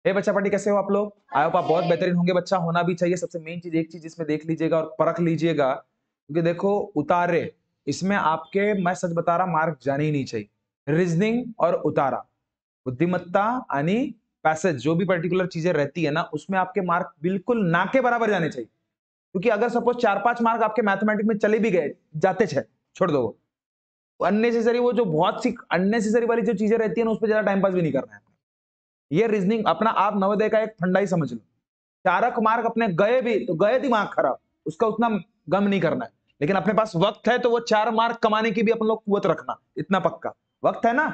हे बच्चा पार्टी, कैसे हो आप लोग? आई होप आप बहुत बेहतरीन होंगे। बच्चा होना भी चाहिए। सबसे मेन चीज, एक चीज इसमें देख लीजिएगा और परख लीजिएगा, क्योंकि देखो उतारे, इसमें आपके, मैं सच बता रहा, मार्क जाने ही नहीं चाहिए। रीजनिंग और उतारा, बुद्धिमत्ता आणि पैसेज, जो भी पर्टिकुलर चीजें रहती है ना, उसमें आपके मार्क बिल्कुल ना के बराबर जाने चाहिए। क्योंकि अगर सपोज 4-5 मार्क आपके मैथमेटिक्स में चले भी गए, जाते छे, छोड़ दो। अननेसेसरी, वो जो बहुत सी अननेसेसरी वाली जो चीजें रहती है ना, उस पर ज्यादा टाइम पास भी नहीं करना है। ये रीजनिंग अपना आप नवोदय का एक फंडा ही समझ लो। 4 मार्क अपने गए भी तो गए, दिमाग खराब, उसका उतना गम नहीं करना है। लेकिन अपने पास वक्त है तो वो 4 मार्क कमाने की भी अपन लोग कुवत रखना, इतना पक्का वक्त है ना।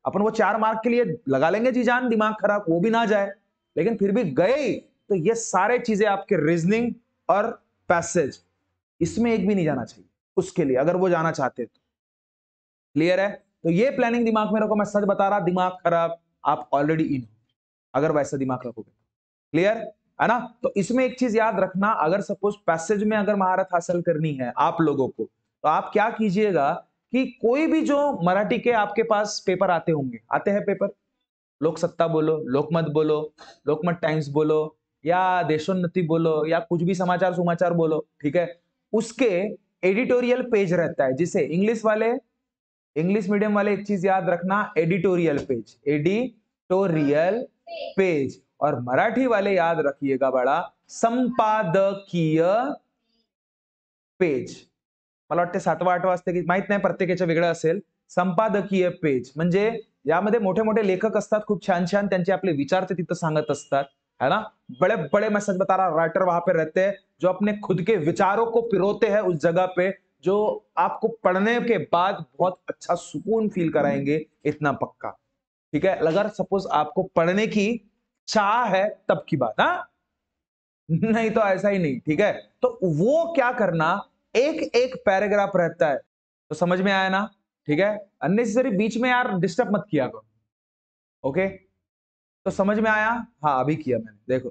अपन वो 4 मार्क के लिए लगा लेंगे जी जान, दिमाग खराब वो भी ना जाए, लेकिन फिर भी गए ही, तो ये सारे चीजें आपके रीजनिंग और पैसेज, इसमें एक भी नहीं जाना चाहिए उसके लिए, अगर वो जाना चाहते हैं तो। क्लियर है? तो ये प्लानिंग दिमाग में रखो। मैं सच बता रहा, दिमाग खराब आप ऑलरेडी इन, अगर वैसा दिमाग रखोगे। क्लियर है ना? तो इसमें एक चीज याद रखना, अगर सपोज पैसेज में अगर महारत हासिल करनी है आप लोगों को, तो आप क्या कीजिएगा कि कोई भी जो मराठी के आपके पास पेपर आते होंगे, आते हैं पेपर, लोक सत्ता बोलो, लोकमत बोलो, लोकमत टाइम्स बोलो, या देशोन्नति बोलो, या कुछ भी समाचार सुमाचार बोलो, ठीक है, उसके एडिटोरियल पेज रहता है, जिसे इंग्लिश वाले, इंग्लिश मीडियम वाले एक चीज याद रखना, एडिटोरियल पेज, एडिटोरियल पेज, और मराठी वाले याद रखिएगा बड़ा, संपादकीय पेज। मला वाटते 7वा-8वा असते की माहित नाही, प्रत्येकाचं वेगळं असेल। संपादकीय पेज म्हणजे यामध्ये मोठे मोठे लेखक असतात, खूप छान छान त्यांचे आपले विचार ते तिथं सांगत असतात, है ना। बड़े बड़े, मैं सच बता रहा, राइटर वहां पे रहते हैं जो अपने खुद के विचारों को पिरोते हैं उस जगह पे, जो आपको पढ़ने के बाद बहुत अच्छा सुकून फील कराएंगे, इतना पक्का। ठीक है, अगर सपोज आपको पढ़ने की चाह है तब की बात, हाँ, नहीं तो ऐसा ही नहीं। ठीक है, तो वो क्या करना, एक एक पैराग्राफ रहता है, तो समझ में आया ना। ठीक है, अननेसेसरी बीच में यार डिस्टर्ब मत किया करो। ओके, तो समझ में आया? हाँ, अभी किया मैंने, देखो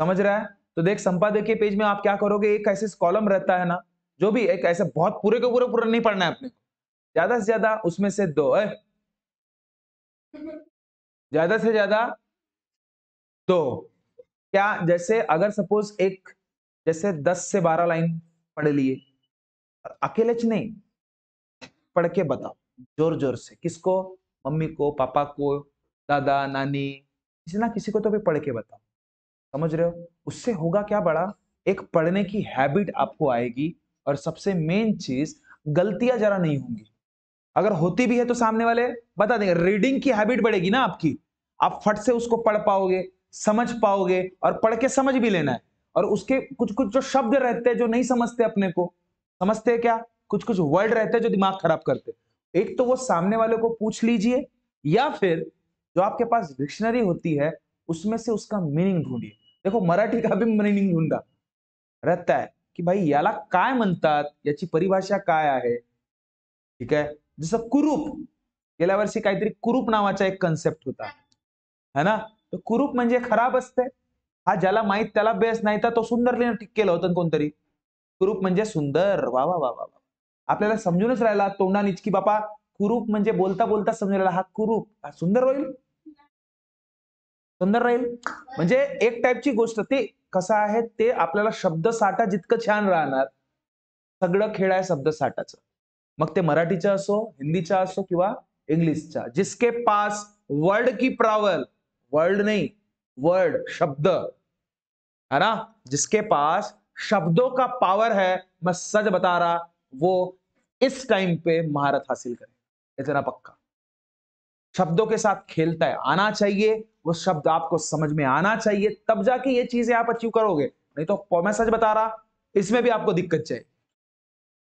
समझ रहा है। तो देख, संपादकीय पेज में आप क्या करोगे, एक ऐसे कॉलम रहता है ना, जो भी एक ऐसे बहुत पूरे के पूरे पूरा नहीं पढ़ना है अपने को, ज्यादा से ज्यादा उसमें से दो, ज्यादा से ज्यादा दो। क्या, जैसे अगर सपोज एक, जैसे 10 से 12 लाइन पढ़ लिए, अकेले च नहीं, पढ़ के बताओ जोर जोर से, किसको, मम्मी को, पापा को, दादा नानी, किसी ना किसी को तो भी पढ़ के बताओ। समझ रहे हो? उससे होगा क्या बड़ा, एक पढ़ने की हैबिट आपको आएगी, और सबसे मेन चीज, गलतियां जरा नहीं होंगी। अगर होती भी है तो सामने वाले बता देंगे, रीडिंग की हैबिट बढ़ेगी ना आपकी, आप फट से उसको पढ़ पाओगे, समझ पाओगे, और पढ़ के समझ भी लेना है। और उसके कुछ कुछ जो शब्द रहते हैं जो नहीं समझते अपने को, समझते हैं क्या, कुछ कुछ वर्ड रहते हैं जो दिमाग खराब करते हैं, एक तो वो सामने वाले को पूछ लीजिए, या फिर जो आपके पास डिक्शनरी होती है उसमें से उसका मीनिंग ढूंढिए। देखो, मराठी का भी मीनिंग ढूंढा रहता है की भाई याला काय म्हणतात, याची परिभाषा काय आहे। ठीक आहे, जसं कुरूप, गेल्या वर्षी काहीतरी कुरूप नावाचा एक कन्सेप्ट होता, है ना। तो कुरूप म्हणजे खराब असते, हा ज्याला माहित त्याला बेस, नाही तर तो सुंदर लिहिणं ठीक केलं होतं कोणतरी, कुरूप म्हणजे सुंदर, वा वा वा वा वा, आपल्याला समजूनच राहिला तोंडानीच की बापा, कुरूप म्हणजे बोलता बोलता समजून राहिला, हा कुरूप, हा सुंदर होईल, सुंदर राहील, म्हणजे एक टाईपची गोष्ट, ते कसं आहे, ते आपल्याला शब्द साठा जितकं छान राहणार, सगळं खेळ आहे शब्द साठाचं, मग ते मराठीचं असो, हिंदीचा असो किंवा इंग्लिशचा, जिसके पास वर्ड की पावर, वर्ड नहीं, वर्ड शब्द, है ना, जिसके पास शब्दों का पावर है, मैं सच बता रहा, वो इस टाइम पे महारत हासिल करे, इतना पक्का। शब्दों के साथ खेलता है, आना चाहिए, वो शब्द आपको समझ में आना चाहिए, तब जाके ये चीजें आप अचीव करोगे, नहीं तो मैं सच बता रहा, इसमें भी आपको दिक्कत चाहिए।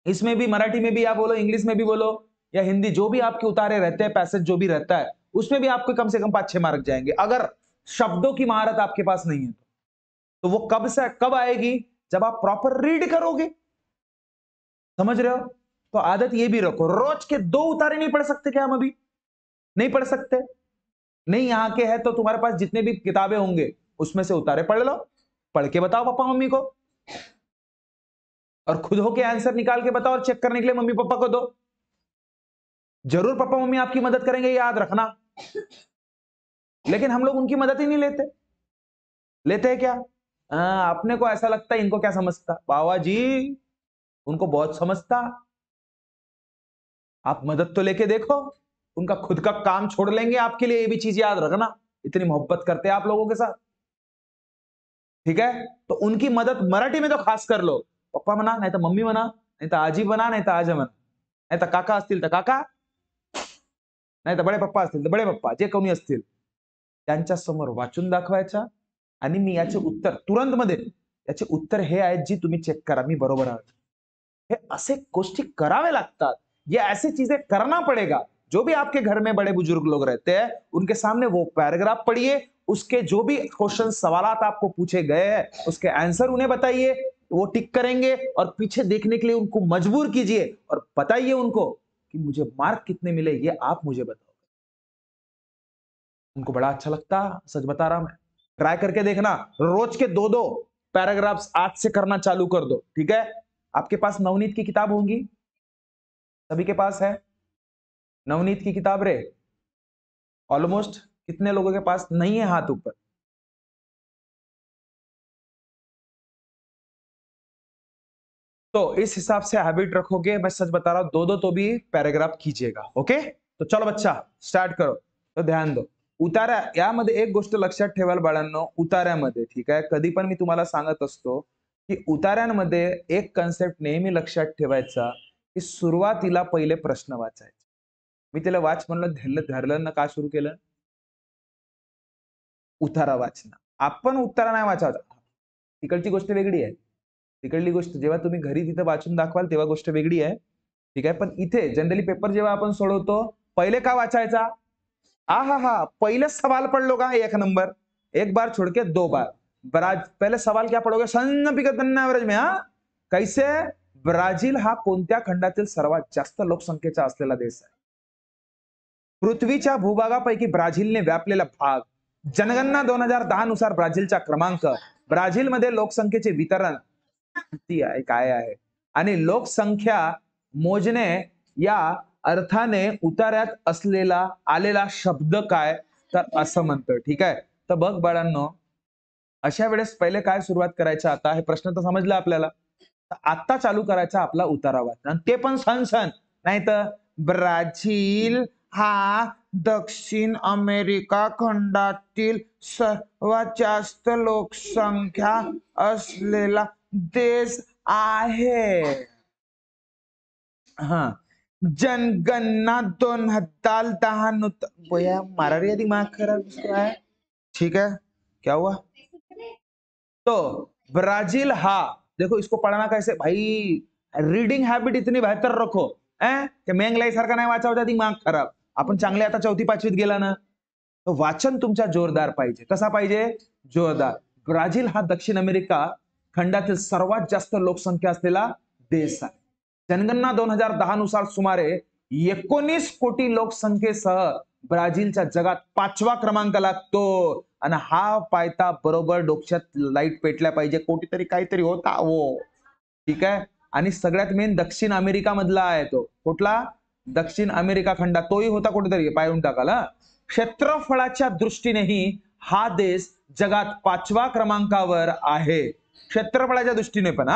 इसमें भी, मराठी में भी आप बोलो, इंग्लिश में भी बोलो, या हिंदी, जो भी आपके उतारे रहते हैं, पैसेज जो भी रहता है, उसमें भी आपको कम से कम 5-6 मार्क जाएंगे, अगर शब्दों की महारत आपके पास नहीं है तो वो कब से कब आएगी, जब आप प्रॉपर रीड करोगे। समझ रहे हो? तो आदत ये भी रखो, रोज के 2 उतारे नहीं पढ़ सकते क्या हम अभी? नहीं पढ़ सकते? नहीं यहाँ के है तो तुम्हारे पास जितने भी किताबें होंगे उसमें से उतारे पढ़ लो, पढ़ के बताओ पापा मम्मी को, और खुद होके आंसर निकाल के बताओ, और चेक करने के लिए मम्मी पापा को दो। जरूर पापा मम्मी आपकी मदद करेंगे, याद रखना, लेकिन हम लोग उनकी मदद ही नहीं लेते। लेते हैं क्या? अपने को ऐसा लगता है इनको क्या समझता, बाबा जी उनको बहुत समझता। आप मदद तो लेके देखो, उनका खुद का काम छोड़ लेंगे आपके लिए, ये भी चीज याद रखना। इतनी मोहब्बत करते हैं आप लोगों के साथ, ठीक है? तो उनकी मदद मराठी में तो खास कर लो, पप्पा म्हणा नाही तर मम्मी म्हणा, नाही तर आजी म्हणा, नाही तर आजी म्हणा, नाही तर काका असतील तर काका, नाही तर बडे पप्पा असतील तर बडे पप्पा, जे कोणी असतील त्यांच्या समोर वाचून दाखवायचा आणि मी याचे उत्तर तुरंत मध्ये, याचे उत्तर हे आहेत जी तुम्ही चेक करा मी बरोबर आहे, हे असे गोष्टी करावे लागतात। ये ऐसी चीजें करना पड़ेगा। जो भी आपके घर में बड़े बुजुर्ग लोग रहते हैं उनके सामने वो पैराग्राफ पढ़िए, उसके जो भी क्वेश्चन सवालात आपको पूछे गए हैं उसके आंसर उन्हें बताइए, वो टिक करेंगे और पीछे देखने के लिए उनको मजबूर कीजिए और बताइए उनको कि मुझे मार्क कितने मिले ये आप मुझे बताओ। उनको बड़ा अच्छा लगता, सच बता रहा मैं। ट्राई करके देखना, रोज के दो दो पैराग्राफ्स आज से करना चालू कर दो, ठीक है? आपके पास नवनीत की किताब होंगी, सभी के पास है नवनीत की किताब रे? ऑलमोस्ट कितने लोगों के पास नहीं है, हाथ ऊपर? तो इस हिसाब से हैबिट रखोगे, मैं सच बता रहा हूं, दो दो तो भी पैराग्राफ कीजिएगा, ओके? तो चलो बच्चा स्टार्ट करो। तो ध्यान दो, उतारा यामध्ये एक गोष्ट लक्षात ठेवाल बाळांनो, उतार्यामध्ये, ठीक आहे, कधी पण मी तुम्हाला सांगत असतो की उतार्यांमध्ये एक कन्सेप्ट नेहमी लक्षात ठेवायचा की सुरुवातीला पहिले प्रश्न वाचायचे। मी त्याला वाच म्हणलं, धरलं ना, का सुरू केलं? उतारा वाचणं। आपण उतारा नाही वाचायचा, तिकडची गोष्ट वेगळी आहे। तिकडली गोष्ट जेव्हा तुम्ही घरी तिथं वाचून दाखवाल तेव्हा गोष्ट वेगळी आहे, ठीक आहे? पण इथे जनरली पेपर जेव्हा आपण सोडवतो पहिले का वाचायचा? पहले सवाल पढ़ लो का, एक नंबर, एक बार छोड़ के दो बार। पहले सवाल क्या पढ़ोगे? सन्न एवरेज में, हा कैसे? ब्राझील हा कोणत्या खंडातील सर्वात जास्त लोकसंख्येचा असलेला देश आहे? पृथ्वीच्या भूभागापैकी ब्राझीलने व्यापलेला भाग, जनगणना 2010 नुसार ब्राझीलचा क्रमांक, ब्राझीलमध्ये लोकसंख्येचे वितरण किती आहे, काय आहे, आणि लोकसंख्या मोजणे या अर्थाने उतार्यात असलेला आलेला शब्द काय? तर असं म्हणतं, ठीक आहे? तर बघ बाळांनो, अशा वेळेस पहिले काय सुरुवात करायचं, आता हे प्रश्न तर समजला आपल्याला, तर आता चालू करायचा आपला उतारा वाचन, ते पण सन सन, नाही तर ब्राझील हा दक्षिण अमेरिका खंडातील सर्वात जास्त लोकसंख्या असलेला देश आहे। हाँ, जनगणना 2010 बोया मारा रही दिमाग खराब इसका है, ठीक है? क्या हुआ? तो ब्राजील हा, देखो इसको पढ़ना कैसे भाई, रीडिंग हैबिट इतनी बेहतर रखो कि मेंगलाई सारखा नाही वाचावता दिमाग खराब। आपण चांगले आता चौथी पाचवीत गेला ना, तो वाचन तुमच्या जोरदार पाहिजे। कसा पाहिजे? जोरदार। ब्राझील हा दक्षिण अमेरिका खंडातील सर्वात जास्त लोकसंख्या असलेला देश आहे। जनगणना 2010 नुसार सुमारे 19 कोटी लोकसंख्येसह ब्राझीलच्या जगात 5वा क्रमांक लागतो, आणि हा पायता बरोबर डोक्यात लाईट पेटल्या पाहिजे, कोटी तरी काहीतरी होता हो, ठीक आहे? आणि सगळ्यात मेन दक्षिण अमेरिका मधला आहे तो, कुठला? दक्षिण अमेरिका खंडात, तोही होता कुठेतरी, पाहून टाकाल। क्षेत्रफळाच्या दृष्टीनेही हा देश जगात 5व्या क्रमांकावर आहे, क्षेत्रफळाच्या दृष्टीने पण,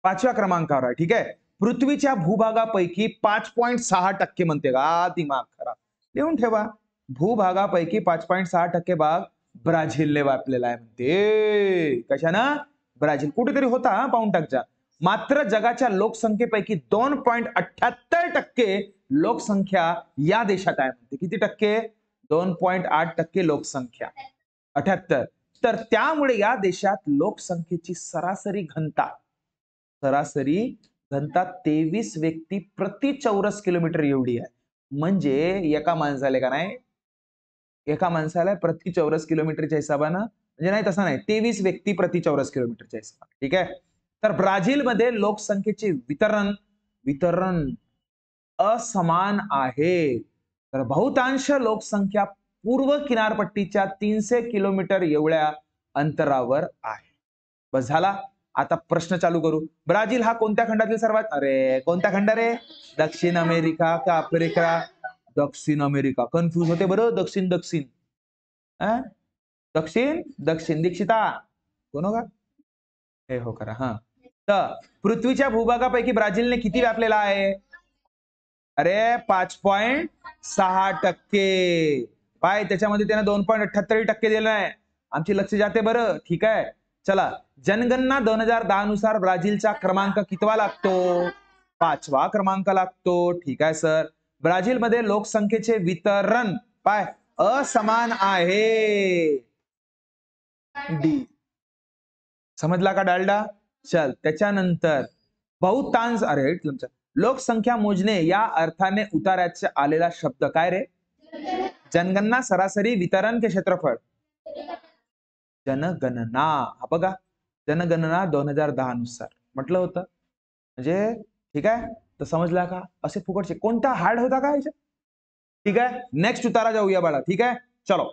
5व्या क्रमांकावर आहे, ठीक आहे? पृथ्वीच्या भूभागापैकी 5.6% म्हणते का, दिमाग खराब, लिहून ठेवा, भूभागापैकी 5.6% भाग ब्राझीलने व्यापलेला आहे म्हणते। कशानं? ब्राझील कुठेतरी होता, पाहून टाकजा। मात्र जगाच्या लोकसंख्येपैकी 2.78% लोकसंख्या या देशात आहे म्हणते। किती टक्के? 2.8% लोकसंख्या, 78। तर त्यामुळे या देशात लोकसंख्येची सरासरी घनता 23 व्यक्ती प्रति चौरस किलोमीटर एवढी आहे। म्हणजे एका माणसाला का नाही, एका माणसाला प्रति चौरस किलोमीटरच्या हिसाबानं, म्हणजे नाही तसं नाही, 23 व्यक्ती प्रति चौरस किलोमीटरच्या हिसाबाने, ठीक आहे? तर ब्राझीलमध्ये लोकसंख्येचे वितरण वितरण असमान आहे। तर बहुतांश लोकसंख्या पूर्व किनारपट्टीच्या 300 किलोमीटर एवढ्या अंतरावर आहे। बस झाला, आता प्रश्न चालू करू। ब्राझील हा कोणत्या खंडातील सर्वात, अरे कोणता खंड रे? दक्षिण अमेरिका का आफ्रिका? दक्षिण अमेरिका, कन्फ्यूज होते बरं, दक्षिण दक्षिण, दक्षिण दक्षिण दीक्षिता कोण होगा हे हो करा हा. तर पृथ्वीच्या भूभागापैकी ब्राझीलने किती व्यापलेला आहे? अरे 5.6%. पाय त्याच्यामध्ये त्याने 2.78% दिलं आहे. आमची लक्ष जाते बरं. ठीक आहे चला. जनगणना 2010 नुसार ब्राझीलचा क्रमांक कितवा लागतो? 5वा क्रमांक लागतो. ठीक आहे सर. ब्राझीलमध्ये लोकसंख्येचे वितरण पाय असमान आहे. डी समजला का डालडा? चल त्याच्यानंतर बहुतांश अरे तुमचं लोकसंख्या मोजणे या अर्थाने उतार्याचा आलेला शब्द काय रे? जनगणना सरासरी वितरण के क्षेत्रफळ. जनगणना हा बघा जनगणना 2010 नुसार म्हटलं होतं म्हणजे ठीक आहे. तर समजला का? असे फुकटचे कोणता हार्ड होता का याच्यात? ठीक है नेक्स्ट उतारा जाऊया बाळा. ठीक है चलो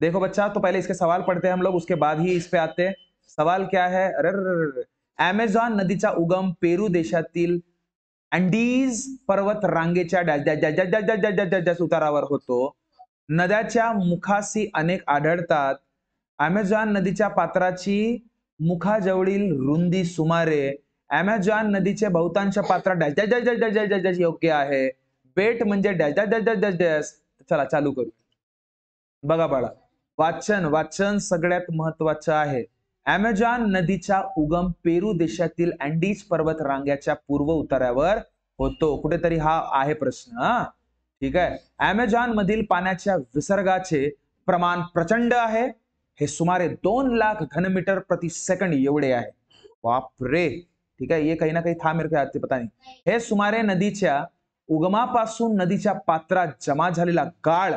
देखो बच्चा. तो पहले इसके सवाल पढ़ते हैं हम लोग उसके बाद ही इस पे आते हैं. सवाल क्या है? अरे अमेझॉन नदीचा उगम पेरू देशातील अँडीज पर्वत रांगेच्या डॅश उतारावर होतो. नद्याच्या मुखाशी अनेक आढळतात. अमेझॉन नदीच्या पात्राची मुखाजवळील रुंदी सुमारे. अमेझॉन नदीचे बहुतांश पात्र डॅश योग्य आहे. बेट म्हणजे डॅश. चला चालू करू. बघा बाळा वाचन वाचन सगळ्यात महत्वाचं आहे. अमेझॉन नदीचा उगम पेरू देशातील अँडीज पर्वत रांगेच्या पूर्व उतार्यावर होतो. कुठेतरी हा आहे प्रश्न. ठीक आहे. अमेझॉन मधील पाण्याच्या विसर्गाचे प्रमाण प्रचंड आहे. हे सुमारे 2 लाख घनमीटर प्रति सेकंड एवढे आहे. बापरे. ठीक आहे. ये काही ना काही था मेरे को याद थे पता नहीं. हे सुमारे नदीच्या उगमापासून नदीच्या पात्रात जमा झालेला गाळ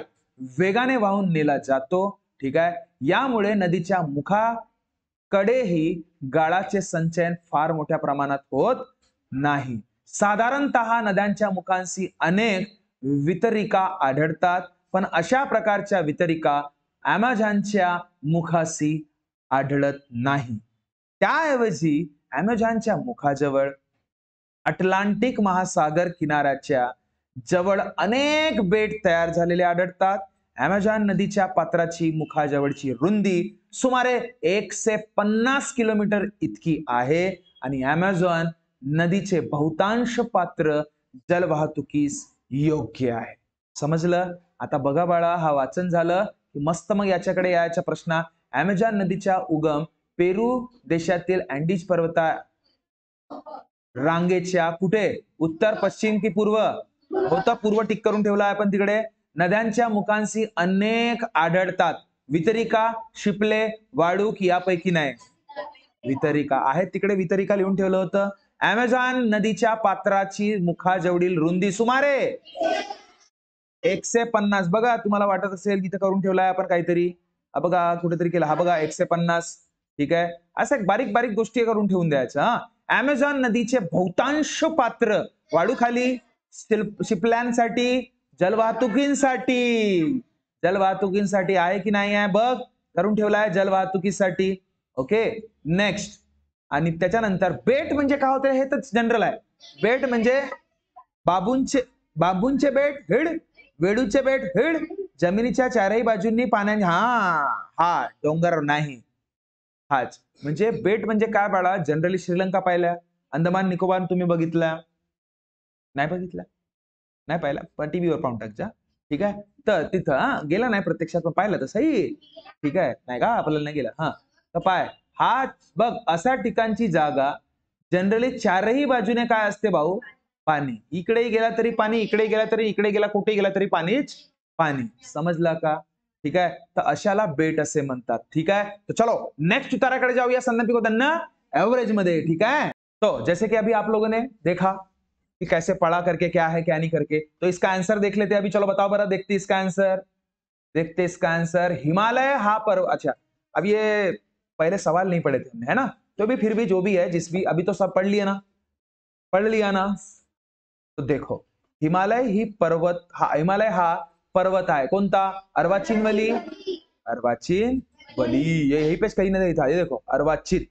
वेगाने वाहून नेला जातो. ठीक आहे. यामुळे नदीच्या मुखाकडेही गाळाचे संचयन फार मोठ्या प्रमाणात होत नाही. साधारणतः नद्यांच्या मुखांशी अनेक वितरिका आढळतात पण अशा प्रकारच्या वितरिका अमेझॉनच्या मुखाशी आढळत नाही. त्याऐवजी अमेझॉनच्या मुखाजवळ अटलांटिक महासागर किनाऱ्याच्या जवळ अनेक बेट तयार झालेले आढळतात. अमेझॉन नदीच्या पात्राची मुखाजवळची रुंदी सुमारे 150 किलोमीटर इतकी आहे आणि अमेझॉन नदीचे बहुतांश पात्र जलवाहतुकीस योग्य आहे. समजलं? आता बघा बाळा हा वाचन झालं की मस्त मग याच्याकडे यायचा प्रश्न. अमेझॉन नदीचा उगम पेरू देशातील अँडीज पर्वता रांगेच्या कुठे? उत्तर पश्चिम की पूर्व? होता पूर्व टिक करून ठेवला आहे पण तिकडे. नद्यांच्या मुखांशी अनेक आढळतात. वितरिका शिपले वाळूक यापैकी नाही. वितरिका आहेत तिकडे. वितरिका लिहून ठेवलं होतं. अमेझॉन नदीच्या पात्राची मुखाजवळील रुंदी सुमारे 150. बघा तुम्हाला वाटत असेल तिथे करून ठेवलाय आपण काहीतरी. हा बघा कुठेतरी केला. हा बघा 150. ठीक आहे. असं बारीक बारीक गोष्टी करून ठेवून द्यायचं. अमेझॉन नदीचे बहुतांश पात्र वाळूखाली शिपल्यांसाठी जलवाहतुकीसाठी आहे की नाही आहे बघ. करून ठेवला आहे जलवाहतुकीसाठी. Okay next. आणि त्याच्यानंतर बेट म्हणजे काय होतं हे तर जनरल आहे. बेट म्हणजे बाबूंचे बेट हिड, वेडूचे बेट हिड, जमिनीच्या चारही बाजूंनी पाण्याने हा डोंगर नाही. हाच म्हणजे बेट म्हणजे काय बाळा? जनरली श्रीलंका पाहिल्या, अंदमान निकोबार तुम्ही बघितला नाही? बघितला नाही पाहिला पण टीव्हीवर पाहून टाकजा. ठीक आहे. तर तिथं गेला नाही प्रत्यक्षात पण पाहिलं तर सही. ठीक आहे. नाही का आपल्याला नाही गेला. हा तर पाय हा बघ अशा ठिकाणची जागा जनरली चारही बाजूने काय असते भाऊ? पाणी. इकडेही गेला तरी पाणी, इकडे गेला तरी, इकडे गेला कुठे गेला तरी पाणीच पाणी. समजला का? ठीक है. तो अशाला बेट असे म्हणतात. ठीक है. तो चलो नेक्स्ट उताराकडे जाऊया संदर्भ को दन्ना एवरेज मध्ये. ठीक है. तो जैसे कि अभी आप लोगों ने देखा कि कैसे पढ़ा करके क्या है क्या नहीं करके, तो इसका आंसर देख लेते हैं अभी. चलो बताओ बरा. देखते इसका आंसर. देखते इसका आंसर. हिमालय हा पर्व. अच्छा अब ये पहले सवाल नहीं पढ़े थे हमने है ना, तो भी फिर भी जो भी है जिस भी अभी तो सब पढ़ लिया ना. तो देखो हिमालय ही पर्वत हिमालय हा पर्वत आहे. कोणता? अर्वाचीन वली. अर्वाचीन वली यही पे कहीं नहीं था. ये देखो अर्वाचीन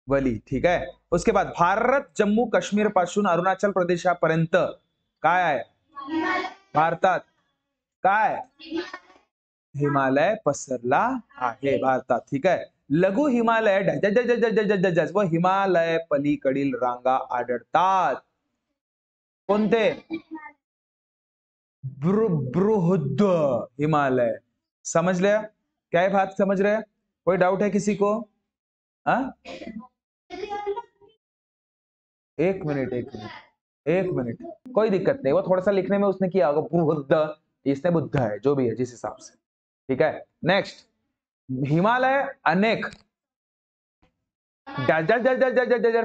वली. ठीक है. उसके बाद भारत जम्मू काश्मीर पासून अरुणाचल प्रदेशापर्यंत काय आहे भारतात? काय हिमालय पसरला आहे भारतात. ठीक आहे. लघु हिमालय व हिमालय पलीकडील रांगा आढळतात. कोणते? बृहद हिमालय. समझ लिया? क्या ये बात समझ रहे हैं? कोई डाउट है किसी को? हाँ? एक मिनट, एक मिनट, एक मिनट, कोई दिक्कत नहीं। वो थोड़ा सा लिखने में उसने किया होगा, बुद्ध, इसने बुद्ध है, जो भी है जिस हिसाब से। ठीक है। नेक्स्ट, हिमालय अनेक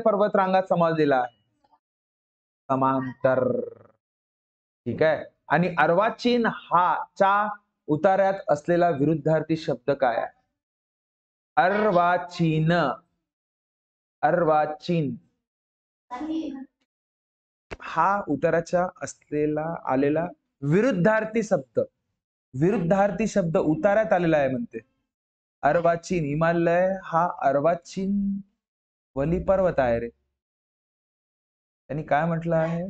पर्वत रांगात समजलेला आहे, समांतर. ठीक आहे. आणि अर्वाचीन हा च्या उतार्यात असलेला विरुद्धार्थी शब्द काय आहे? अर्वाचीन, अर्वाचीन हा उताराच्या असलेला आलेला विरुद्धार्थी शब्द, विरुद्धार्थी शब्द उतार्यात आलेला आहे म्हणते. अर्वाचीन, हिमालय हा अर्वाचीन वली पर्वत आहे रे. त्यांनी काय म्हटलं आहे?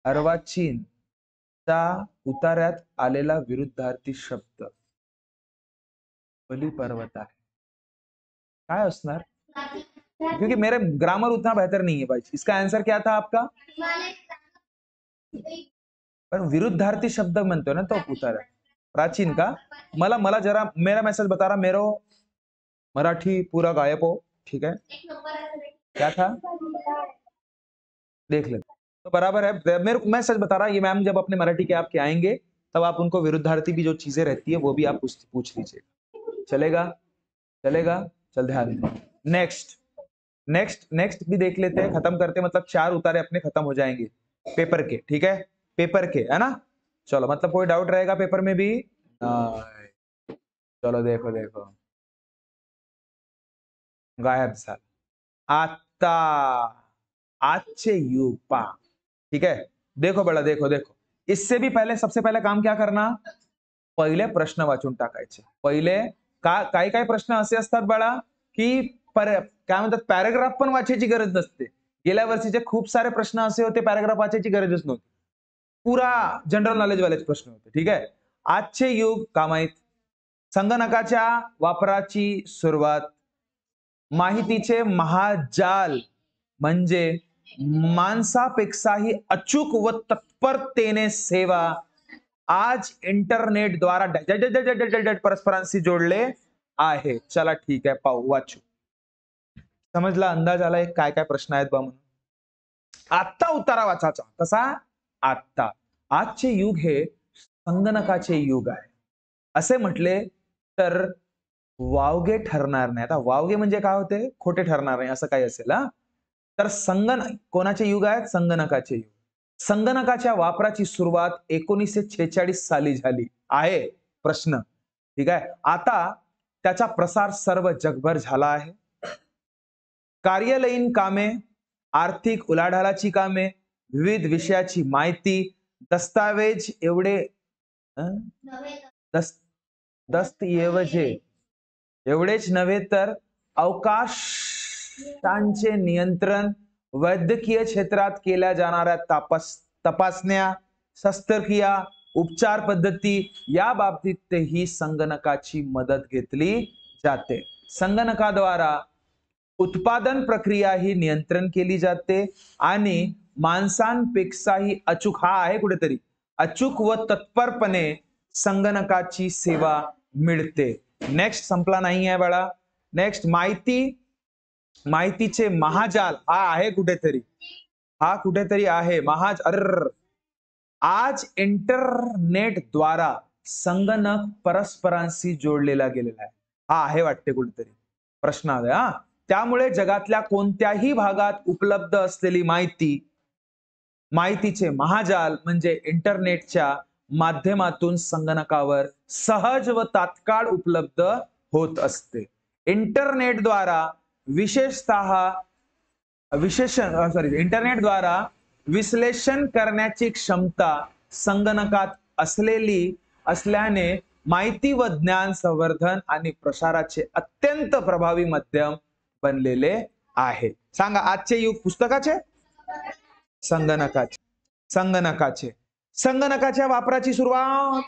अर्वाचीन चा उतार्यात आलेला विरुद्धार्थी शब्द वली पर्वत आहे. काय असणार? क्योंकि मेरे ग्रामर उतना बेहतर नहीं है भाई. इसका आंसर क्या था आपका? पण विरुद्धार्थी शब्द म्हणतोय ना तो उतार्यात. प्राचीन का? मला मला जरा मेरा मैसेज बता रहा, मेरो मराठी पूरा गायब हो. ठीक है. क्या था? देख ले तो बराबर है. मैं सच बता रहा, ये मैम जब अपने मराठी के आपके आएंगे तब आप उनको विरुद्धार्थी भी जो चीजें रहती है वो भी आप पूछ लीजिएगा. चलेगा? चलेगा? चल ध्यान दे. नेक्स्ट, नेक्स्ट, नेक्स्ट भी देख लेते हैं. खत्म करते, मतलब 4 उतारे अपने खत्म हो जाएंगे पेपर के. ठीक है, पेपर के, है ना? चलो, मतलब कोई डाउट रहेगा पेपर में भी? चलो देखो देखो, गायब झाला. आता आजचे युग पा. ठीक है. देखो बेटा, देखो देखो, इससे भी पहले सबसे पहले काम क्या करना? पहिले प्रश्न वाचून टाकायचे. पहिले काही काही प्रश्न असे असतात बाळा की काय म्हणतात, पॅराग्राफ पण वाचायची गरज नसते. गेल्या वर्षीचे खूप सारे प्रश्न असे होते, पॅराग्राफ वाचायची गरजच नव्हती. पुरा जनरल नॉलेज वालेच प्रश्न होते. ठीक आहे. आजचे युग का माहित? संगणकाच्या वापराची सुरुवात, माहितीचे महाजाल म्हणजे माणसापेक्षाही अचूक व तत्परतेने सेवा, आज इंटरनेट द्वारा परस्परांशी जोडले आहे. चला ठीक आहे, पाहू, वाचू. समजला? अंदाज आलाय काय काय प्रश्न आहेत बा म्हणून. आत्ता उतारा वाचायचा कसा? आत्ता. आजचे युग हे संगणकाचे युग आहे असे म्हटले तर वावगे ठरणार नाही. आता वावगे म्हणजे काय होते? खोटे ठरणार नाही असं काही असेल. हा, तर संगणक कोणाचे युग आहे? संगणकाचे युग. संगणकाच्या वापराची सुरुवात 1946 साली झाली आहे. प्रश्न. ठीक आहे. आता त्याचा प्रसार सर्व जगभर झाला आहे. कार्यालयीन कामे, आर्थिक उलाढालाची कामे, विविध विषयाची माहिती, दस्तावेज एवढे दस्तऐवजे एवढेच नव्हे तर अवकाशांचे नियंत्रण, वैद्यकीय क्षेत्रात केल्या जाणाऱ्या तपासण्या, शस्त्रक्रिया, उपचार पद्धती या बाबतीतही संगणकाची मदत घेतली जाते. संगणकाद्वारा उत्पादन प्रक्रिया ही नियंत्रण केली जाते आणि माणसांपेक्षाही अचूक, हा आहे कुठेतरी, अचूक व तत्परपणे संगणकाची सेवा मिळते. नेक्स्ट संपला नाही आहे बाळा. नेक्स्ट, माहितीचे महाजाल, हा आहे कुठेतरी, हा कुठेतरी आहे आज इंटरनेट द्वारा संगणक परस्परांशी जोडलेला गेलेला आहे. हा आहे वाटते कुठेतरी प्रश्न आहे. हा, त्यामुळे जगातल्या कोणत्याही भागात उपलब्ध असलेली माहितीचे महाजाल म्हणजे इंटरनेटच्या माध्यमातून इंटरनेटद्वारा विश्लेषण करण्याची क्षमता संगणकात असल्याने माहिती व ज्ञान संवर्धन आणि प्रसाराचे अत्यंत प्रभावी माध्यम बनलेले आहे. सांगा, आजचे युग पुस्तकाचे? संगणकाचे. संगणकाच्या वापराची सुरुवात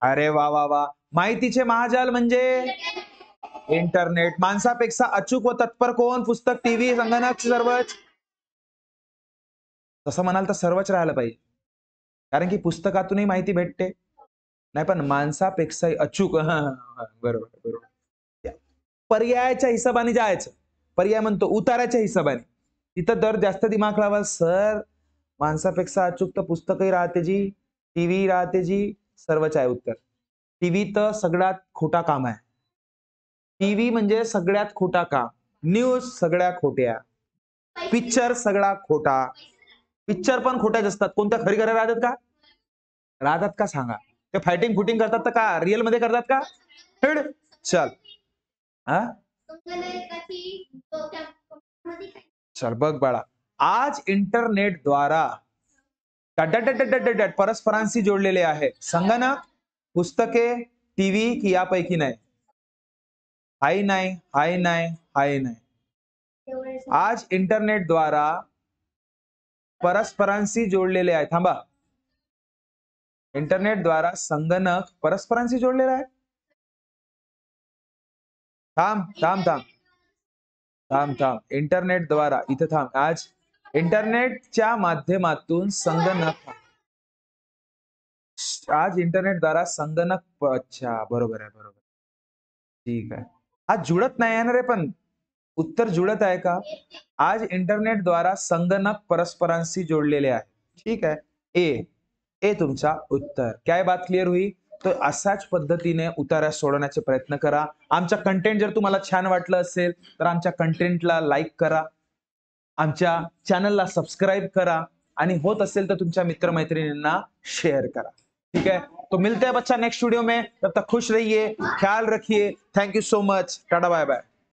अरे वा वा वा. माहितीचे महाजाल म्हणजे इंटरनेट. माणसापेक्षा अचूक व तत्पर कोण? पुस्तक, टीव्ही, संगणक, सर्वच. तसं म्हणाल तर सर्वच राहायला पाहिजे, कारण की पुस्तकातूनही माहिती भेटते, नाही पण माणसापेक्षा अचूक. बरोबर बरोबर. पर्यायाच्या हिशोबाने जायचं. पर्याय म्हणतो उताराच्या हिशोबाने, तिथं दर जास्त दिमाग लावा सर. माणसापेक्षा अचूक तर पुस्तकही राहते जी, टीव्ही राहते जी, सर्वच आहे उत्तर. टीव्ही तर सगळ्यात खोटा काम आहे. टीव्ही म्हणजे सगळ्यात खोटा काम. न्यूज सगळ्या खोट्या, पिक्चर सगळा खोटा. पिक्चर पण खोट्याच असतात. कोणत्या खरी खऱ्या राहतात का? राहतात का सांगा? ते फायटिंग फुटिंग करतात तर का रिअल मध्ये करतात का? चल हा चल बघ बाळा, आज इंटरनेट द्वारा परस्परांशी जोडलेले आहे. संगणक, पुस्तके, टीव्ही की यापैकी नाही? हाय नाही, हाय नाही, हाय नाही. आज इंटरनेट द्वारा परस्परांशी जोडलेले आहे. थांबा. इंटरनेट द्वारा संगणक परस्परांशी जोडलेला आहे. थांब थांब थांब थांब थांब. इंटरनेट द्वारा इथे थांब. आज इंटरनेटच्या माध्यमातून संगणक, आज इंटरनेट द्वारा संगणक. अच्छा बरोबर आहे, बरोबर. ठीक आहे. आज जुळत नाही आहे ना रे, पण उत्तर जुळत आहे का? आज इंटरनेट द्वारा संगणक परस्परांशी जोडलेले आहे. ठीक आहे. ए ए तुमचा उत्तर. काय बात क्लिअर हुई? तर अशाच पद्धतीने उतारा सोडवण्याचे प्रयत्न करा. आमचा कंटेंट जर तुम्हाला छान वाटलं असेल तर आमच्या कंटेंटला लाईक करा, आमच्या चॅनलला सबस्क्राईब करा आणि होत असेल तर तुमच्या मित्रमैत्रिणींना शेअर करा. ठीक है, तो मिलते हैं बच्चा नेक्स्ट वीडियो में. तब तक खुश रहिए, ख्याल रखिए. Thank you so much. Tata bye bye.